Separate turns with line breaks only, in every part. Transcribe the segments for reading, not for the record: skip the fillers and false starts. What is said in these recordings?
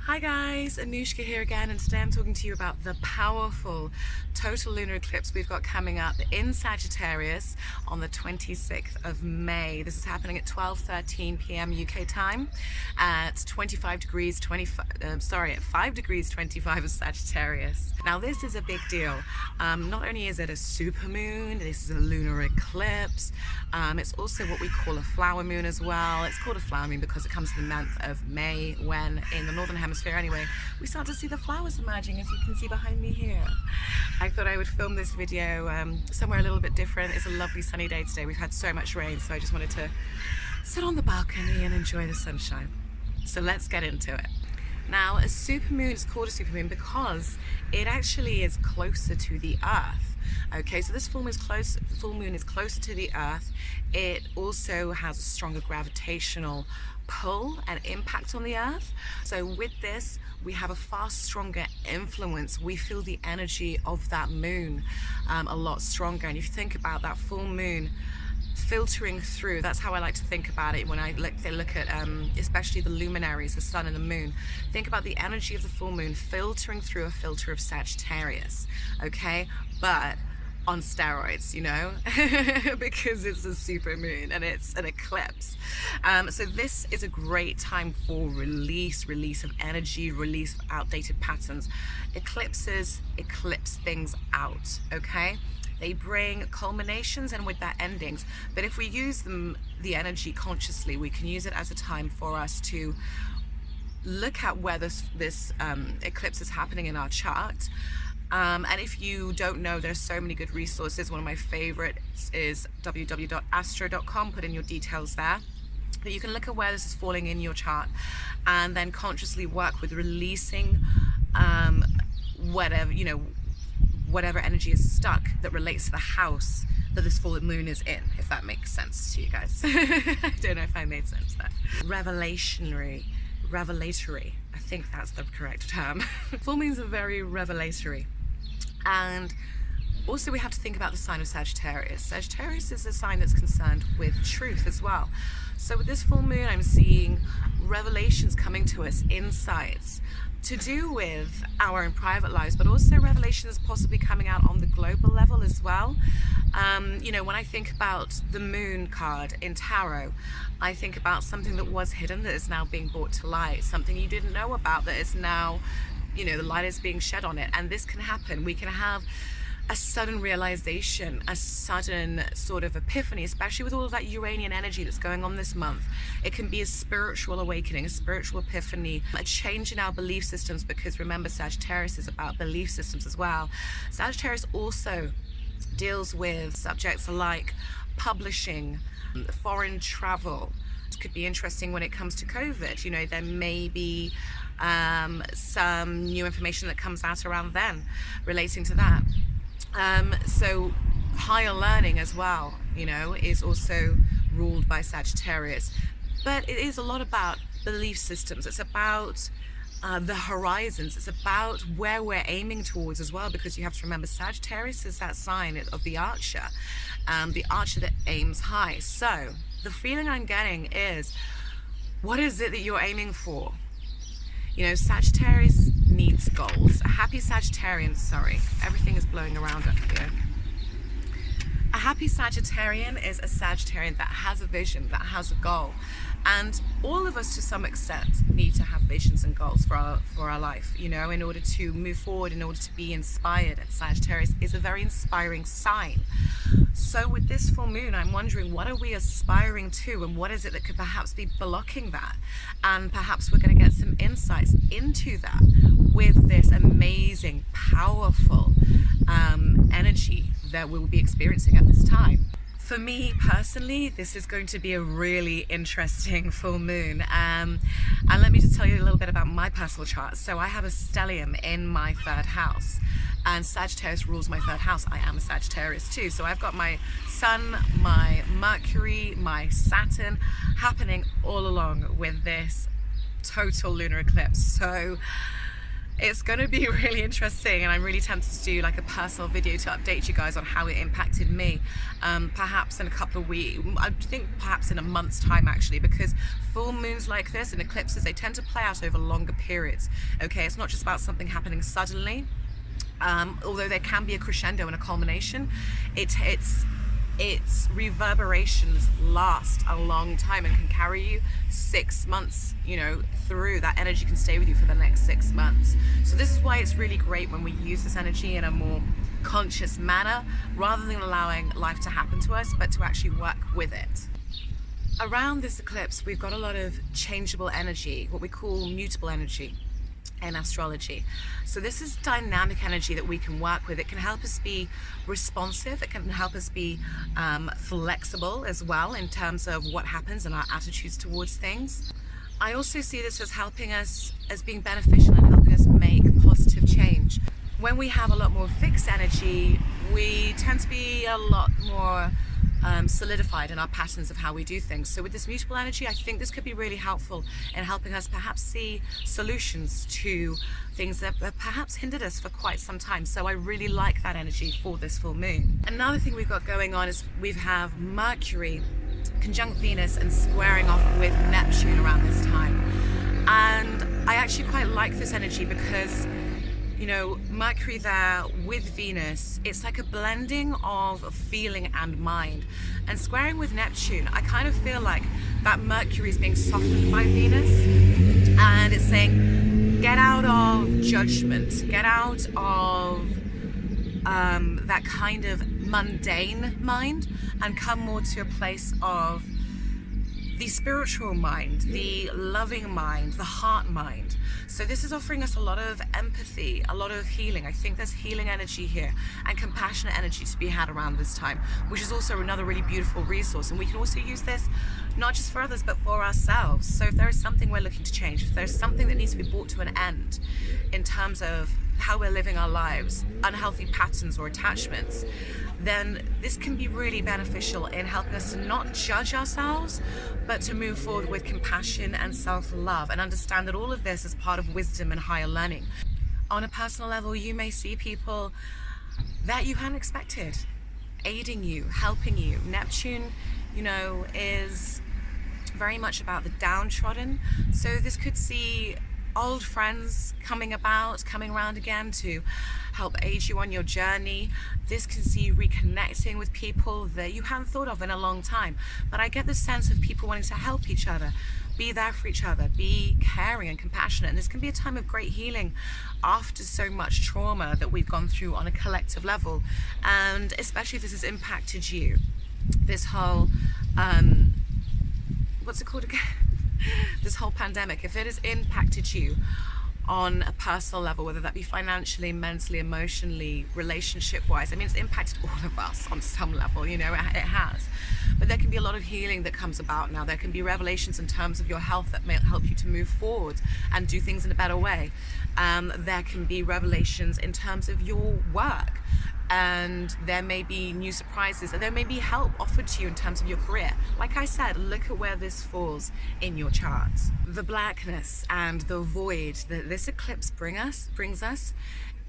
Hi guys, Anushka here again, and today I'm talking to you about the powerful total lunar eclipse we've got coming up in Sagittarius on the 26th of May. This is happening at 12:13 p.m. UK time at 5 degrees 25 of Sagittarius. Now this is a big deal. Not only is it a supermoon, this is a lunar eclipse. It's also what we call a flower moon as well. It's called a flower moon because it comes in the month of May, when in the northern hemisphere anyway, we start to see the flowers emerging, as you can see behind me here. I thought I would film this video somewhere a little bit different. It's a lovely sunny day today. We've had so much rain, so I just wanted to sit on the balcony and enjoy the sunshine. So let's get into it. Now, a supermoon is called a supermoon because it actually is closer to the Earth. Okay, so this full moon is closer to the Earth. It also has a stronger gravitational pull and impact on the Earth. So with this, we have a far stronger influence. We feel the energy of that moon a lot stronger. And if you think about that full moon filtering through, that's how I like to think about it when I look at especially the luminaries, the sun and the moon. Think about the energy of the full moon filtering through a filter of Sagittarius, okay? But on steroids, you know, because it's a super moon and it's an eclipse. So this is a great time for release of energy, release of outdated patterns. Eclipses eclipse things out, okay? They bring culminations and with that endings. But if we use the energy consciously, we can use it as a time for us to look at where this eclipse is happening in our chart. And if you don't know, there's so many good resources. One of my favorites is www.astro.com. Put in your details there. But you can look at where this is falling in your chart and then consciously work with releasing whatever energy is stuck that relates to the house that this full moon is in, if that makes sense to you guys. I don't know if I made sense there. Revelatory, I think that's the correct term. Full moons are very revelatory. And also we have to think about the sign of Sagittarius. Sagittarius is a sign that's concerned with truth as well. So with this full moon, I'm seeing revelations coming to us, insights to do with our own private lives, but also revelations possibly coming out on the global level as well. You know, when I think about the moon card in tarot, I think about something that was hidden that is now being brought to light, something you didn't know about that is now, you know, the light is being shed on it. And this can happen. We can have a sudden realization, a sudden sort of epiphany, especially with all of that Uranian energy that's going on this month. It can be a spiritual awakening, a spiritual epiphany, a change in our belief systems, because remember, Sagittarius is about belief systems as well. Sagittarius also deals with subjects like publishing, foreign travel. It could be interesting when it comes to COVID. You know, there may be some new information that comes out around then relating to that. So higher learning as well, you know, is also ruled by Sagittarius. But it is a lot about belief systems. It's about the horizons. It's about where we're aiming towards as well, because you have to remember Sagittarius is that sign of the archer that aims high. So the feeling I'm getting is, what is it that you're aiming for? You know, Sagittarius needs goals. A happy Sagittarian, sorry, everything is blowing around up here. A happy Sagittarian is a Sagittarian that has a vision, that has a goal. And all of us to some extent need to have visions and goals for our life, you know, in order to move forward, in order to be inspired. And Sagittarius is a very inspiring sign. So with this full moon, I'm wondering, what are we aspiring to, and what is it that could perhaps be blocking that? And perhaps we're going to get some insights into that with this amazing, powerful energy that we'll be experiencing at this time. For me personally, this is going to be a really interesting full moon. And let me just tell you a little bit about my personal chart. So I have a stellium in my third house, and Sagittarius rules my third house. I am a Sagittarius too. So I've got my Sun, my Mercury, my Saturn happening all along with this total lunar eclipse. So it's going to be really interesting, and I'm really tempted to do like a personal video to update you guys on how it impacted me, perhaps in a couple of weeks, I think perhaps in a month's time actually, because full moons like this and eclipses, they tend to play out over longer periods. Okay, it's not just about something happening suddenly, although there can be a crescendo and a culmination. Its reverberations last a long time and can carry you 6 months, you know, through. That energy can stay with you for the next 6 months. So this is why it's really great when we use this energy in a more conscious manner, rather than allowing life to happen to us, but to actually work with it. Around this eclipse, we've got a lot of changeable energy, what we call mutable energy in astrology. So this is dynamic energy that we can work with. It can help us be responsive. It can help us be flexible as well in terms of what happens and our attitudes towards things. I also see this as helping us, as being beneficial and helping us make positive change. When we have a lot more fixed energy, we tend to be a lot more solidified in our patterns of how we do things. So with this mutable energy, I think this could be really helpful in helping us perhaps see solutions to things that perhaps hindered us for quite some time. So I really like that energy for this full moon. Another thing we've got going on is we have Mercury conjunct Venus and squaring off with Neptune around this time. And I actually quite like this energy because, you know, Mercury there with Venus, it's like a blending of feeling and mind. And squaring with Neptune, I kind of feel like that Mercury is being softened by Venus, and it's saying, get out of judgment, get out of that kind of mundane mind, and come more to a place of the spiritual mind, the loving mind, the heart mind. So this is offering us a lot of empathy, a lot of healing. I think there's healing energy here and compassionate energy to be had around this time, which is also another really beautiful resource. And we can also use this not just for others, but for ourselves. So if there is something we're looking to change, if there's something that needs to be brought to an end in terms of how we're living our lives, unhealthy patterns or attachments, then this can be really beneficial in helping us to not judge ourselves, but to move forward with compassion and self-love, and understand that all of this is part of wisdom and higher learning. On a personal level, you may see people that you hadn't expected aiding you, helping you. Neptune, you know, is very much about the downtrodden. So this could see old friends coming around again to help aid you on your journey. This can see you reconnecting with people that you hadn't thought of in a long time. But I get the sense of people wanting to help each other, be there for each other, be caring and compassionate. And this can be a time of great healing after so much trauma that we've gone through on a collective level. And especially if this has impacted you, this whole, what's it called again? This whole pandemic, if it has impacted you on a personal level, whether that be financially, mentally, emotionally, relationship-wise, I mean, it's impacted all of us on some level, you know, it has. But there can be a lot of healing that comes about now. There can be revelations in terms of your health that may help you to move forward and do things in a better way. There can be revelations in terms of your work, and there may be new surprises, and there may be help offered to you in terms of your career. Like I said, look at where this falls in your charts. The blackness and the void that this eclipse brings us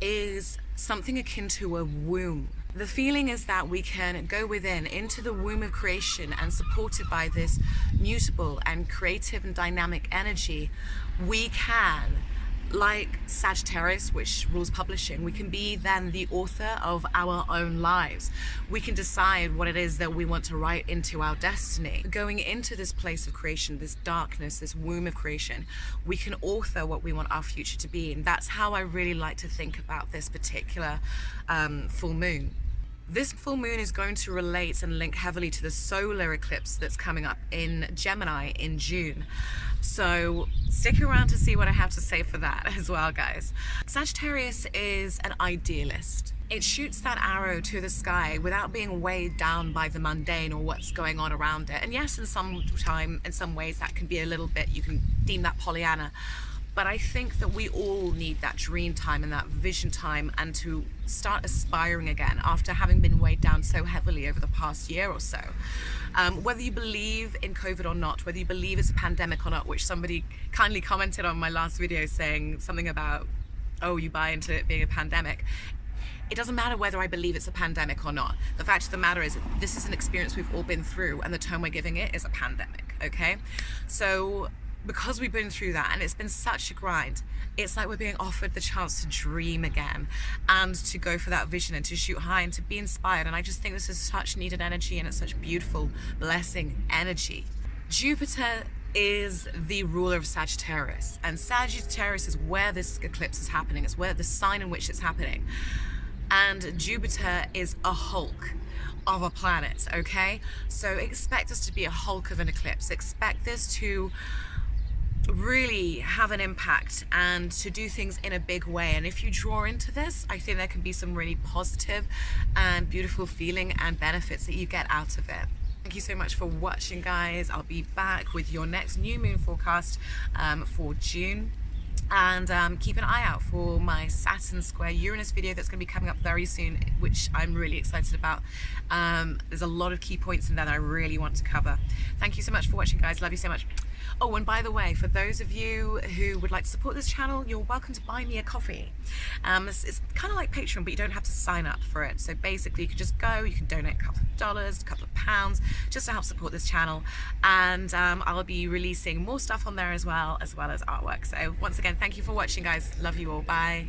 is something akin to a womb. The feeling is that we can go within into the womb of creation, and supported by this mutable and creative and dynamic energy, we can, like Sagittarius, which rules publishing, we can be then the author of our own lives. We can decide what it is that we want to write into our destiny. Going into this place of creation, this darkness, this womb of creation, we can author what we want our future to be. And that's how I really like to think about this particular full moon. This full moon is going to relate and link heavily to the solar eclipse that's coming up in Gemini in June. So stick around to see what I have to say for that as well, guys. Sagittarius is an idealist. It shoots that arrow to the sky without being weighed down by the mundane or what's going on around it. And yes, in some ways that can be a little bit, you can deem that Pollyanna. But I think that we all need that dream time and that vision time, and to start aspiring again after having been weighed down so heavily over the past year or so. Whether you believe in COVID or not, whether you believe it's a pandemic or not, which somebody kindly commented on my last video saying something about oh, you buy into it being a pandemic. It doesn't matter whether I believe it's a pandemic or not. The fact of the matter is, this is an experience we've all been through, and the term we're giving it is a pandemic, okay? So because we've been through that and it's been such a grind, it's like we're being offered the chance to dream again and to go for that vision and to shoot high and to be inspired. And I just think this is such needed energy, and it's such beautiful blessing energy. Jupiter is the ruler of Sagittarius, and Sagittarius is where this eclipse is happening. It's where the sign in which it's happening. And Jupiter is a hulk of a planet, okay? So expect this to be a hulk of an eclipse. Expect this to really have an impact and to do things in a big way. And if you draw into this, I think there can be some really positive and beautiful feeling and benefits that you get out of it. Thank you so much for watching, guys. I'll be back with your next new moon forecast for June. And keep an eye out for my Saturn square Uranus video that's going to be coming up very soon, which I'm really excited about. There's a lot of key points in there that I really want to cover. Thank you so much for watching, guys. Love you so much. Oh, and by the way, for those of you who would like to support this channel, you're welcome to buy me a coffee. It's kind of like Patreon, but you don't have to sign up for it. So basically, you can just go, you can donate a couple of dollars, a couple of pounds, just to help support this channel. And I'll be releasing more stuff on there as well as artwork. So once again, thank you for watching, guys. Love you all. Bye.